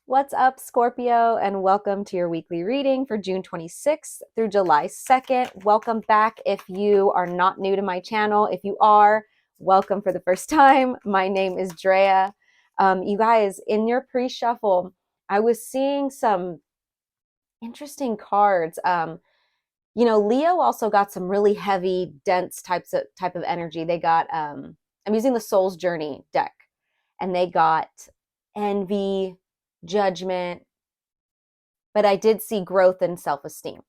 What's up, Scorpio, and welcome to your weekly reading for June 26th through July 2nd. Welcome back if you are not new to my channel. If you are, welcome for the first time. My name is Drea. You guys, in your pre-shuffle, I was seeing some interesting cards. Leo also got some really heavy, dense type of energy. They got, I'm using the Soul's Journey deck, and they got envy, judgment, but I did see growth and self-esteem.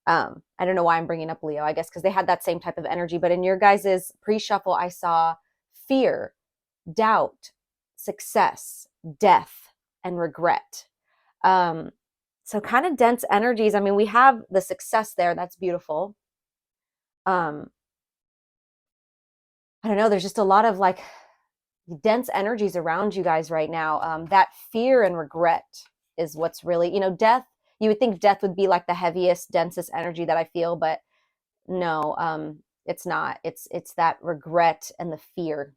I don't know why I'm bringing up Leo, I guess because they had that same type of energy. But in your guys's pre-shuffle, I saw fear, doubt, success, death, and regret. So kind of dense energies. I mean, we have the success there. That's beautiful. I don't know. There's just a lot of like dense energies around you guys right now. That fear and regret is what's really, death. You would think death would be like the heaviest, densest energy that I feel, but no, it's not. It's that regret and the fear,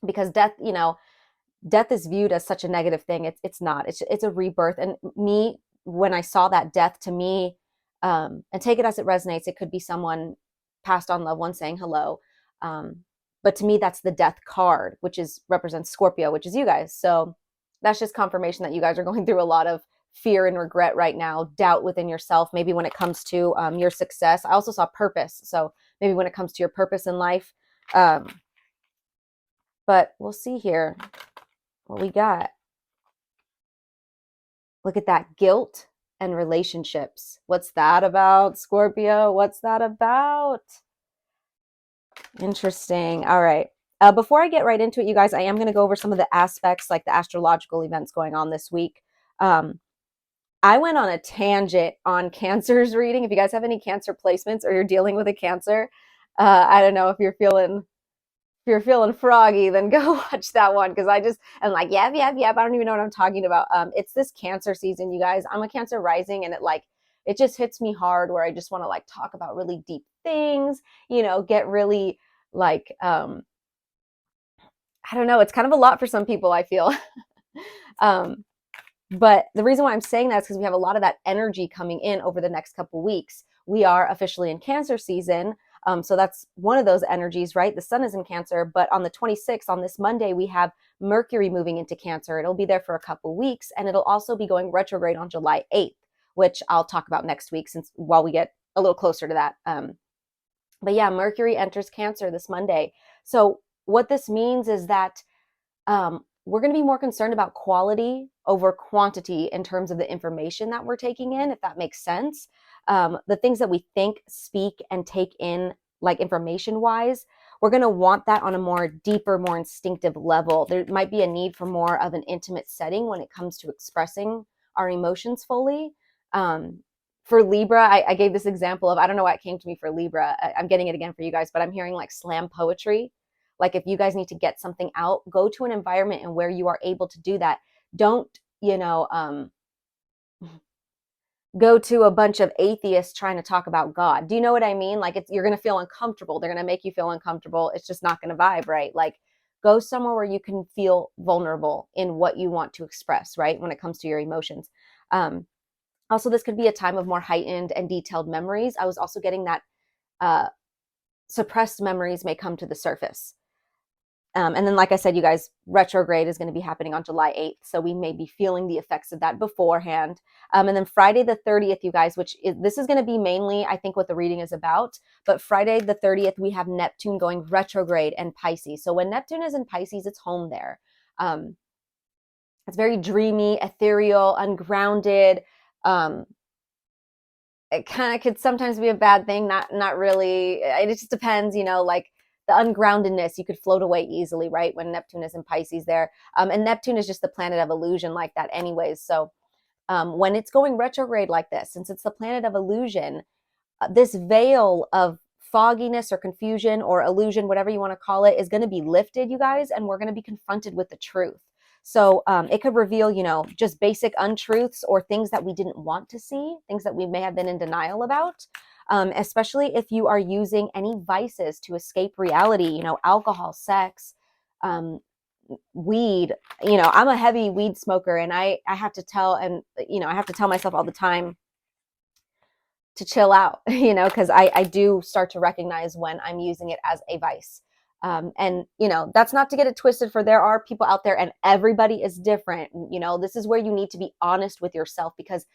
because death is viewed as such a negative thing. It's not. It's a rebirth. And me, when I saw that death, to me, and take it as it resonates. It could be someone passed on loved one saying hello. But to me, that's the death card, which represents Scorpio, which is you guys. So that's just confirmation that you guys are going through a lot of fear and regret right now, doubt within yourself, maybe when it comes to your success. I also saw purpose. So maybe when it comes to your purpose in life. But we'll see here what we got. Look at that, guilt and relationships. What's that about, Scorpio? What's that about? Interesting. All right. Before I get right into it, you guys, I am going to go over some of the aspects, like the astrological events going on this week. I went on a tangent on Cancer's reading. If you guys have any Cancer placements or you're dealing with a Cancer, I don't know if you're feeling froggy, then go watch that one, because I'm like, yeah. I don't even know what I'm talking about. It's this Cancer season, you guys. I'm a Cancer rising, and it just hits me hard, where I just want to like talk about really deep things, get really like, I don't know. It's kind of a lot for some people, I feel. But the reason why I'm saying that is because we have a lot of that energy coming in over the next couple weeks. We are officially in Cancer season. So that's one of those energies, right? The sun is in Cancer, but on the 26th, on this Monday, we have Mercury moving into Cancer. It'll be there for a couple weeks, and it'll also be going retrograde on July 8th, which I'll talk about next week, while we get a little closer to that. But yeah, Mercury enters Cancer this Monday. So what this means is that we're going to be more concerned about quality over quantity in terms of the information that we're taking in, if that makes sense. The things that we think, speak, and take in, like information wise, we're going to want that on a more deeper, more instinctive level. There might be a need for more of an intimate setting when it comes to expressing our emotions fully. For Libra, I gave this example of, I don't know why it came to me for Libra. I'm getting it again for you guys, but I'm hearing like slam poetry. Like if you guys need to get something out, go to an environment and where you are able to do that. Don't, go to a bunch of atheists trying to talk about God. Do you know what I mean? Like you're going to feel uncomfortable. They're going to make you feel uncomfortable. It's just not going to vibe, right? Like go somewhere where you can feel vulnerable in what you want to express, right? When it comes to your emotions. Also, this could be a time of more heightened and detailed memories. I was also getting that suppressed memories may come to the surface. And then, like I said, you guys, retrograde is going to be happening on July 8th. So we may be feeling the effects of that beforehand. And then Friday the 30th, you guys, this is going to be mainly, I think, what the reading is about. But Friday the 30th, we have Neptune going retrograde in Pisces. So when Neptune is in Pisces, it's home there. It's very dreamy, ethereal, ungrounded. It kind of could sometimes be a bad thing. Not really. It just depends, like, the ungroundedness, you could float away easily, right? When Neptune is in Pisces there. And Neptune is just the planet of illusion like that anyways. So when it's going retrograde like this, since it's the planet of illusion, this veil of fogginess or confusion or illusion, whatever you want to call it, is going to be lifted, you guys, and we're going to be confronted with the truth. So it could reveal, just basic untruths or things that we didn't want to see, things that we may have been in denial about. Especially if you are using any vices to escape reality, alcohol, sex, weed, I'm a heavy weed smoker, and I have to tell, and I have to tell myself all the time to chill out, because I do start to recognize when I'm using it as a vice. And that's not to get it twisted, for there are people out there and everybody is different. This is where you need to be honest with yourself, because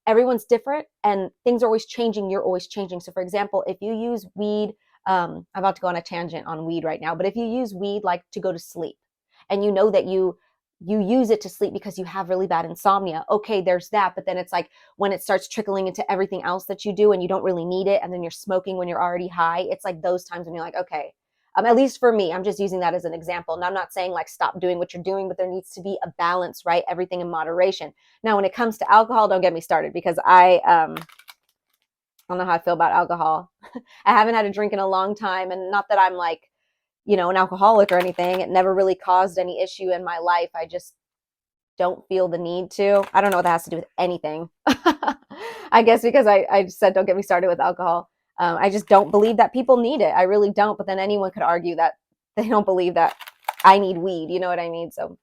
everyone's different and things are always changing. You're always changing. So for example, if you use weed, I'm about to go on a tangent on weed right now, but if you use weed like to go to sleep, and you know that you use it to sleep because you have really bad insomnia, okay, there's that. But then it's like when it starts trickling into everything else that you do and you don't really need it, and then you're smoking when you're already high, it's like those times when you're like, okay, at least for me, I'm just using that as an example. And I'm not saying like stop doing what you're doing, but there needs to be a balance, right? Everything in moderation. Now, when it comes to alcohol, don't get me started, because I don't know how I feel about alcohol. I haven't had a drink in a long time, and not that I'm like, an alcoholic or anything. It never really caused any issue in my life. I just don't feel the need to. I don't know what that has to do with anything. I guess because I just said don't get me started with alcohol. I just don't believe that people need it. I really don't. But then anyone could argue that they don't believe that I need weed. You know what I mean? So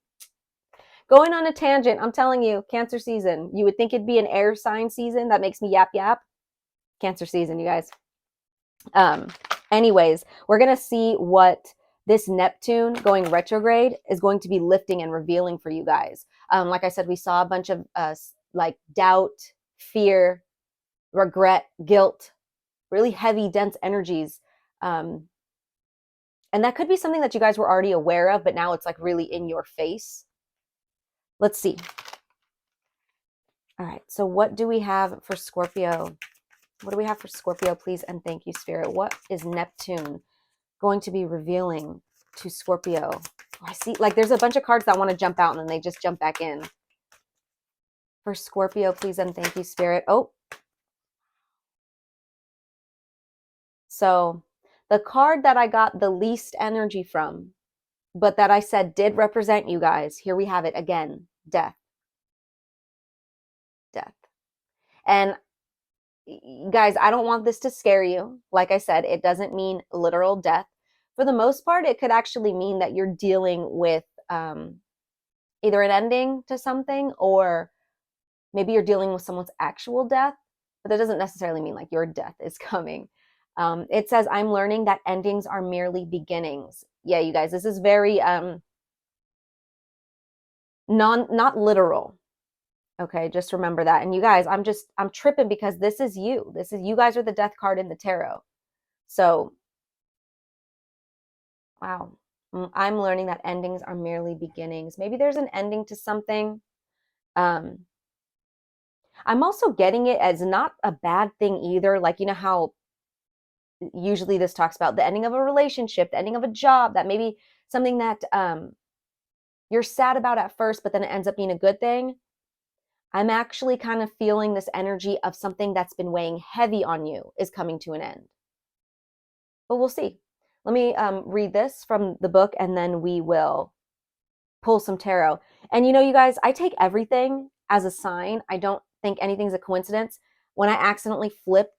going on a tangent, I'm telling you, Cancer season. You would think it'd be an air sign season. That makes me yap yap. Cancer season, you guys. Um, Anyways, we're going to see what this Neptune going retrograde is going to be lifting and revealing for you guys. Like I said, we saw a bunch of like doubt, fear, regret, guilt, really heavy, dense energies. And that could be something that you guys were already aware of, but now it's like really in your face. Let's see. All right. So what do we have for Scorpio? What do we have for Scorpio, please? And thank you, Spirit. What is Neptune going to be revealing to Scorpio? Oh, I see, like there's a bunch of cards that want to jump out and then they just jump back in. For Scorpio, please and thank you, Spirit. Oh. So the card that I got the least energy from, but that I said did represent you guys, here we have it again. Death. Death. And guys, I don't want this to scare you. Like I said, it doesn't mean literal death. For the most part, it could actually mean that you're dealing with either an ending to something, or maybe you're dealing with someone's actual death, but that doesn't necessarily mean like your death is coming. It says, I'm learning that endings are merely beginnings. Yeah, you guys, this is very not literal. Okay, just remember that. And you guys, I'm tripping because this is you. You guys are the death card in the tarot. So, wow. I'm learning that endings are merely beginnings. Maybe there's an ending to something. I'm also getting it as not a bad thing either. Like, how usually this talks about the ending of a relationship, the ending of a job, that maybe something that you're sad about at first, but then it ends up being a good thing. I'm actually kind of feeling this energy of something that's been weighing heavy on you is coming to an end. But we'll see. Let me read this from the book, and then we will pull some tarot. And you guys, I take everything as a sign. I don't think anything's a coincidence. When I accidentally flip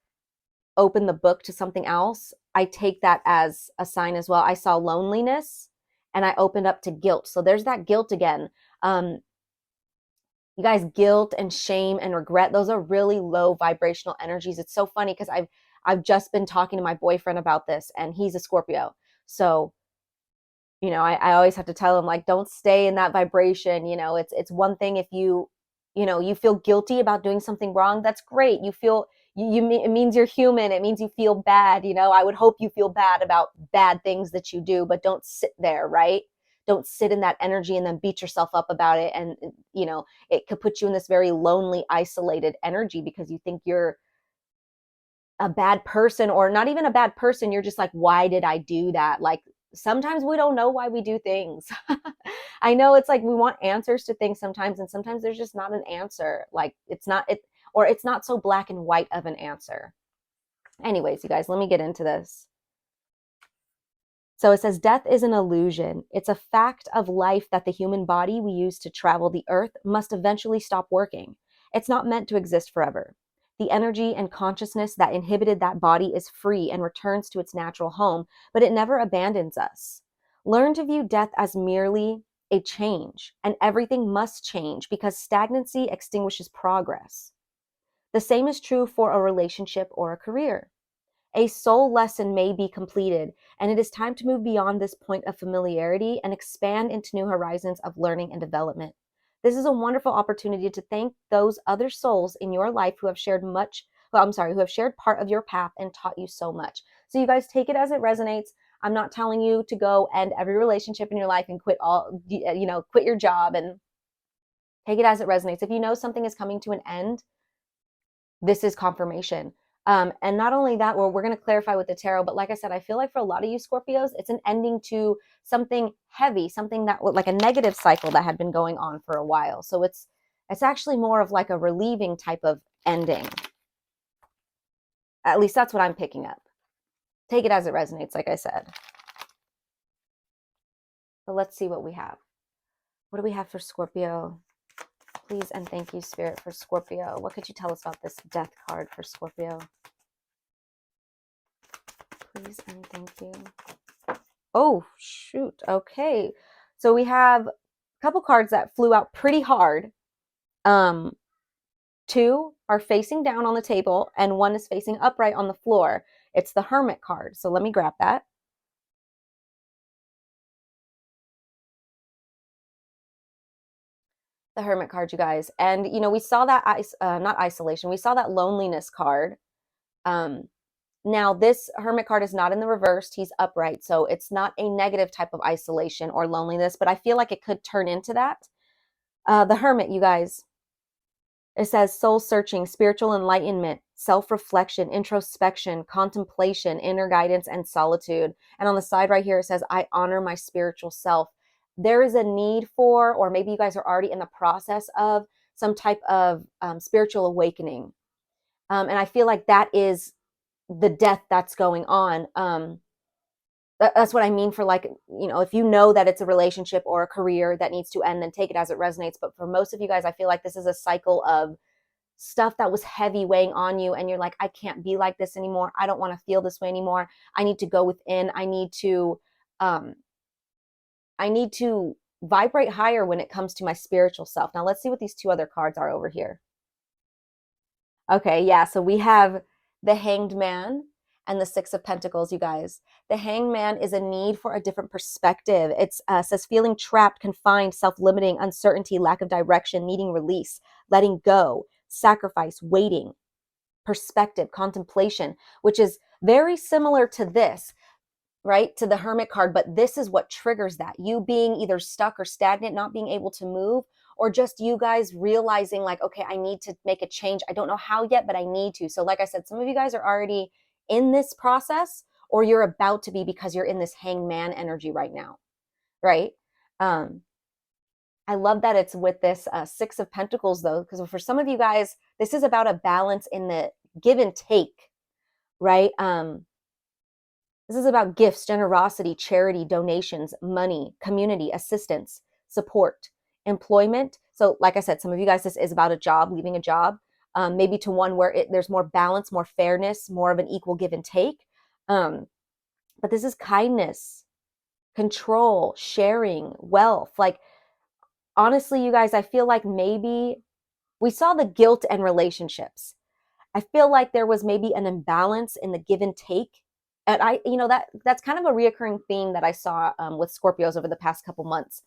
open the book to something else, I take that as a sign as well. I saw loneliness and I opened up to guilt. So there's that guilt again. You guys, guilt and shame and regret, those are really low vibrational energies. It's so funny because I've just been talking to my boyfriend about this, and he's a Scorpio. So, I always have to tell him, like, don't stay in that vibration. It's one thing if you feel guilty about doing something wrong. That's great. You feel it means you're human. It means you feel bad. I would hope you feel bad about bad things that you do, but don't sit there, right? Don't sit in that energy and then beat yourself up about it. And, it could put you in this very lonely, isolated energy because you think you're a bad person, or not even a bad person. You're just like, why did I do that? Like, sometimes we don't know why we do things. I know it's like we want answers to things sometimes, and sometimes there's just not an answer. Like it's not so black and white of an answer. Anyways, you guys, let me get into this. So it says, death is an illusion. It's a fact of life that the human body we use to travel the earth must eventually stop working. It's not meant to exist forever. The energy and consciousness that inhibited that body is free and returns to its natural home, but it never abandons us. Learn to view death as merely a change, and everything must change because stagnancy extinguishes progress. The same is true for a relationship or a career. A soul lesson may be completed, and it is time to move beyond this point of familiarity and expand into new horizons of learning and development. This is a wonderful opportunity to thank those other souls in your life who have shared who have shared part of your path and taught you so much. So you guys take it as it resonates. I'm not telling you to go end every relationship in your life and quit your job, and take it as it resonates. If you know something is coming to an end, this is confirmation. And not only that, well, we're going to clarify with the tarot, but like I said, I feel like for a lot of you Scorpios, it's an ending to something heavy, something that like a negative cycle that had been going on for a while. So it's actually more of like a relieving type of ending. At least that's what I'm picking up. Take it as it resonates, like I said. But let's see what we have. What do we have for Scorpio? Please and thank you, Spirit, for Scorpio. What could you tell us about this Death card for Scorpio? Please and thank you. Oh, shoot. Okay. So we have a couple cards that flew out pretty hard. Two are facing down on the table and one is facing upright on the floor. It's the Hermit card. So let me grab that. The Hermit card, you guys. And, we saw that, not isolation, we saw that loneliness card. Now, this Hermit card is not in the reversed. He's upright. So it's not a negative type of isolation or loneliness, but I feel like it could turn into that. The Hermit, you guys, it says soul searching, spiritual enlightenment, self-reflection, introspection, contemplation, inner guidance, and solitude. And on the side right here, it says, I honor my spiritual self. There is a need for, or maybe you guys are already in the process of, some type of spiritual awakening. And I feel like that is the death that's going on. That's what I mean for, like, if you know that it's a relationship or a career that needs to end, then take it as it resonates. But for most of you guys, I feel like this is a cycle of stuff that was heavy weighing on you, and you're like, I can't be like this anymore. I don't want to feel this way anymore. I need to go within. I need to vibrate higher when it comes to my spiritual self. Now let's see what these two other cards are over here. Okay, yeah, so we have the Hanged Man and the Six of Pentacles, you guys. The Hanged Man is a need for a different perspective. It says feeling trapped, confined, self-limiting, uncertainty, lack of direction, needing release, letting go, sacrifice, waiting, perspective, contemplation, which is very similar to this, right? To the Hermit card, but this is what triggers that. You being either stuck or stagnant, not being able to move, or just you guys realizing like, okay, I need to make a change. I don't know how yet, but I need to. So like I said, some of you guys are already in this process, or you're about to be because you're in this Hanged Man energy right now, right? I love that it's with this Six of Pentacles, though, because for some of you guys, this is about a balance in the give and take, right? This is about gifts, generosity, charity, donations, money, community, assistance, support, employment. So like I said, some of you guys, this is about a job, leaving a job, maybe to one where there's more balance, more fairness, more of an equal give and take. But this is kindness, control, sharing, wealth. Like, honestly, you guys, I feel like maybe we saw the guilt and relationships. I feel like there was maybe an imbalance in the give and take. And that's kind of a reoccurring theme that I saw with Scorpios over the past couple months.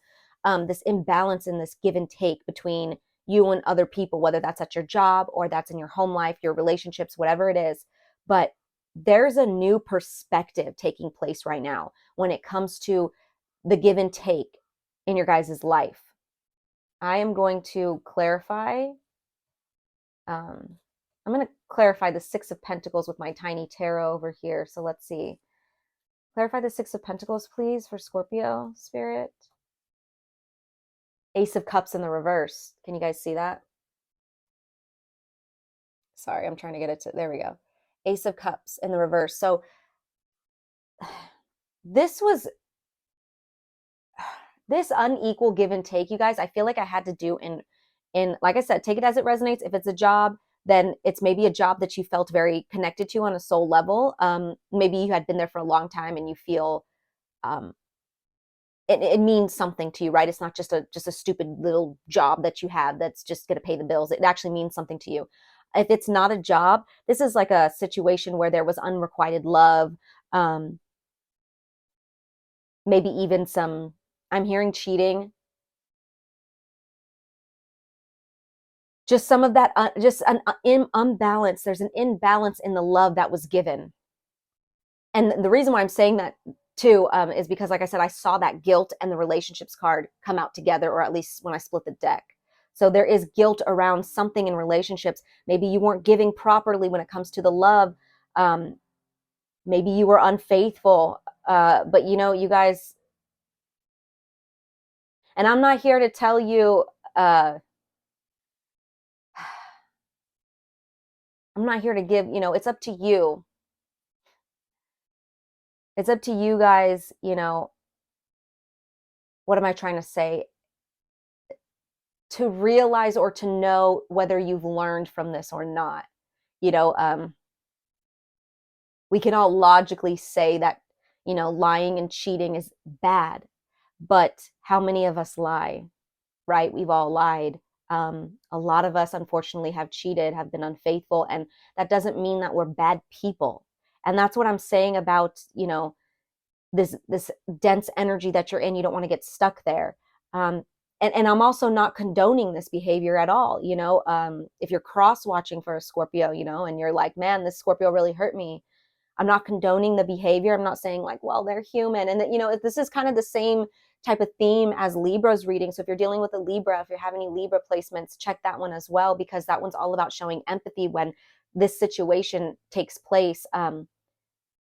This imbalance in this give and take between you and other people, whether that's at your job or that's in your home life, your relationships, whatever it is. But there's a new perspective taking place right now when it comes to the give and take in your guys' life. I am going to clarify. I'm going to clarify the Six of Pentacles with my tiny tarot over here. So let's see. Clarify the Six of Pentacles, please, for Scorpio, Spirit. Ace of Cups in the reverse. Can you guys see that? Sorry, I'm trying to get it to, there we go. Ace of Cups in the reverse. So this unequal give and take, you guys, I feel like I had to do in like I said, take it as it resonates. If it's a job, then it's maybe a job that you felt very connected to on a soul level. Maybe you had been there for a long time and you feel it means something to you, right? It's not just a stupid little job that you have that's just going to pay the bills. It actually means something to you. If it's not a job, this is like a situation where there was unrequited love, um, maybe even some, I'm hearing cheating, just some of that, just an unbalance. There's an imbalance in the love that was given. And the reason why I'm saying that too is because, like I said, I saw that guilt and the relationships card come out together, or at least when I split the deck. So there is guilt around something in relationships. Maybe you weren't giving properly when it comes to the love. Um, maybe you were unfaithful. But you know, you guys, and I'm not here to tell you, uh, I'm not here to give, you know, it's up to you. It's up to you guys, you know, what am I trying to say? To realize or to know whether you've learned from this or not. You know, we can all logically say that, you know, lying and cheating is bad, but how many of us lie, right? We've all lied. A lot of us, unfortunately, have cheated, have been unfaithful, and that doesn't mean that we're bad people. And that's what I'm saying about, you know, this dense energy that you're in. You don't want to get stuck there. And I'm also not condoning this behavior at all. You know, if you're cross watching for a Scorpio, you know, and you're like, man, this Scorpio really hurt me, I'm not condoning the behavior. I'm not saying like, well, they're human. And that, you know, this is kind of the same type of theme as Libra's reading. So if you're dealing with a Libra, if you have any Libra placements, check that one as well, because that one's all about showing empathy when this situation takes place.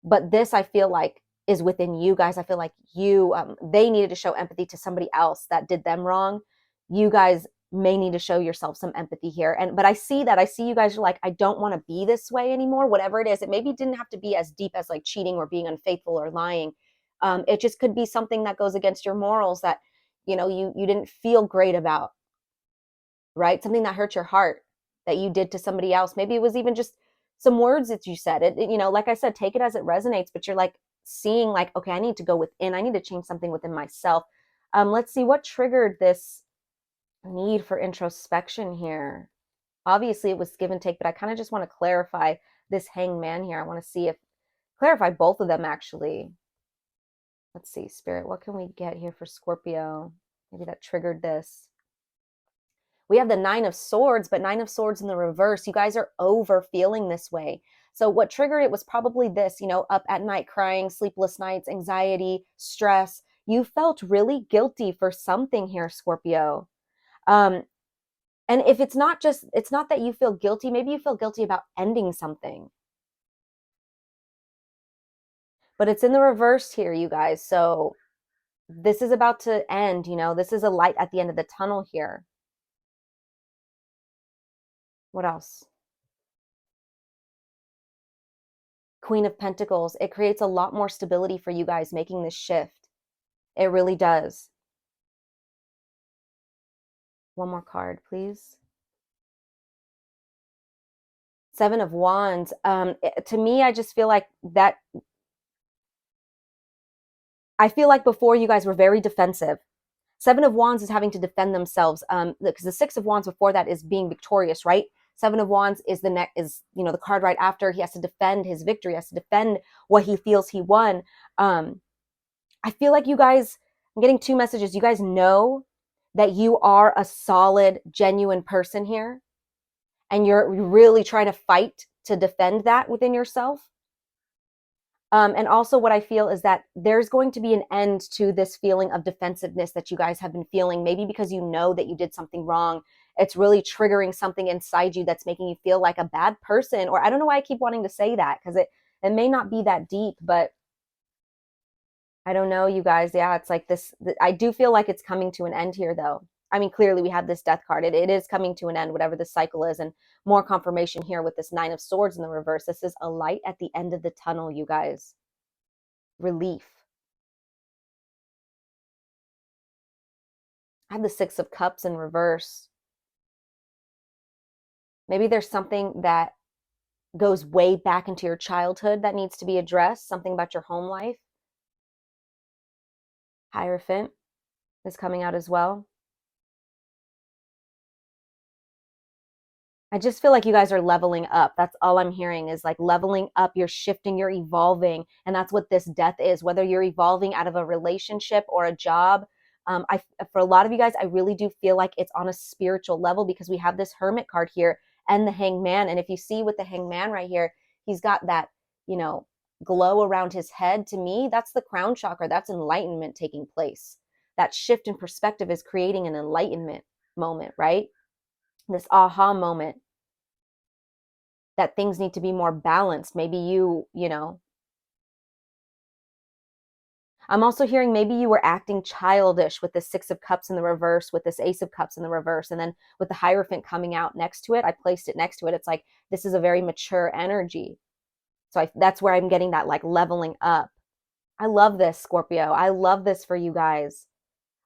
But this, I feel like, is within you guys. I feel like you, they needed to show empathy to somebody else that did them wrong. You guys may need to show yourself some empathy here. But I see that. I see you guys are like, I don't want to be this way anymore. Whatever it is, it maybe didn't have to be as deep as like cheating or being unfaithful or lying. It just could be something that goes against your morals that, you know, you didn't feel great about, right? Something that hurt your heart that you did to somebody else. Maybe it was even just some words that you said. You know, like I said, take it as it resonates, but you're like seeing like, okay, I need to go within. I need to change something within myself. Let's see what triggered this need for introspection here. Obviously, it was give and take, but I kind of just want to clarify this hangman here. I want to see if clarify both of them actually. Let's see, Spirit, what can we get here for Scorpio? Maybe that triggered this. We have the Nine of Swords, but Nine of Swords in the reverse. You guys are over feeling this way. So what triggered it was probably this, you know, up at night crying, sleepless nights, anxiety, stress. You felt really guilty for something here, Scorpio. Um, and if it's not that you feel guilty, maybe you feel guilty about ending something. But it's in the reverse here, you guys. So this is about to end, you know, this is a light at the end of the tunnel here. What else? Queen of Pentacles. It creates a lot more stability for you guys making this shift. It really does. One more card, please. Seven of Wands. To me, I just feel like that. I feel like before you guys were very defensive. Seven of Wands is having to defend themselves. Because the Six of Wands before that is being victorious, right? Seven of Wands is you know, the card right after. He has to defend his victory, he has to defend what he feels he won. I feel like you guys, I'm getting two messages. You guys know that you are a solid, genuine person here, and you're really trying to fight to defend that within yourself. And also, what I feel is that there's going to be an end to this feeling of defensiveness that you guys have been feeling, maybe because you know that you did something wrong. It's really triggering something inside you that's making you feel like a bad person. Or I don't know why I keep wanting to say that, because it may not be that deep, but I don't know, you guys. Yeah, it's like this. I do feel like it's coming to an end here, though. I mean, clearly we have this death card. It is coming to an end, whatever this cycle is, and more confirmation here with this Nine of Swords in the reverse. This is a light at the end of the tunnel, you guys. Relief. I have the Six of Cups in reverse. Maybe there's something that goes way back into your childhood that needs to be addressed, something about your home life. Hierophant. is coming out as well. I just feel like you guys are leveling up. That's all I'm hearing is like leveling up. You're shifting, you're evolving. And that's what this death is, whether you're evolving out of a relationship or a job. For a lot of you guys, I really do feel like it's on a spiritual level because we have this hermit card here and the hangman. And if you see with the hangman right here, he's got that, you know, glow around his head. To me, that's the crown chakra. That's enlightenment taking place. That shift in perspective is creating an enlightenment moment, right? This aha moment that things need to be more balanced. Maybe you know, I'm also hearing maybe you were acting childish with the Six of Cups in the reverse, with this Ace of Cups in the reverse, and then with the Hierophant coming out next to it, I placed it next to it. It's like this is a very mature energy. So that's where I'm getting that like leveling up. I love this, Scorpio. I love this for you guys.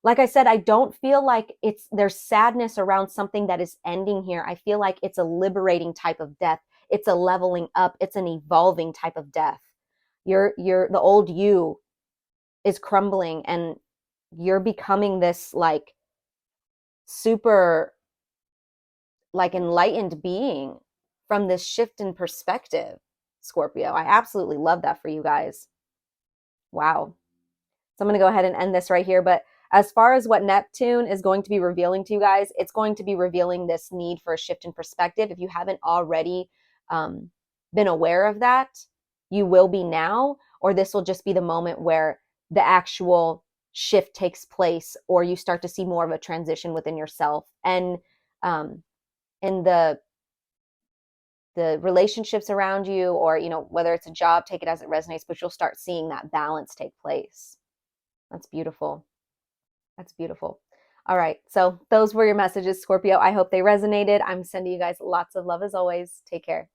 Like I said, I don't feel like there's sadness around something that is ending here. I feel like it's a liberating type of death. It's a leveling up. It's an evolving type of death. You're the old you is crumbling and you're becoming this like super like enlightened being from this shift in perspective, Scorpio. I absolutely love that for you guys. Wow. So I'm going to go ahead and end this right here. But as far as what Neptune is going to be revealing to you guys, it's going to be revealing this need for a shift in perspective. If you haven't already been aware of that, you will be now, or this will just be the moment where the actual shift takes place, or you start to see more of a transition within yourself and in the relationships around you, or you know, whether it's a job, take it as it resonates, but you'll start seeing that balance take place. That's beautiful. That's beautiful. All right. So those were your messages, Scorpio. I hope they resonated. I'm sending you guys lots of love as always. Take care.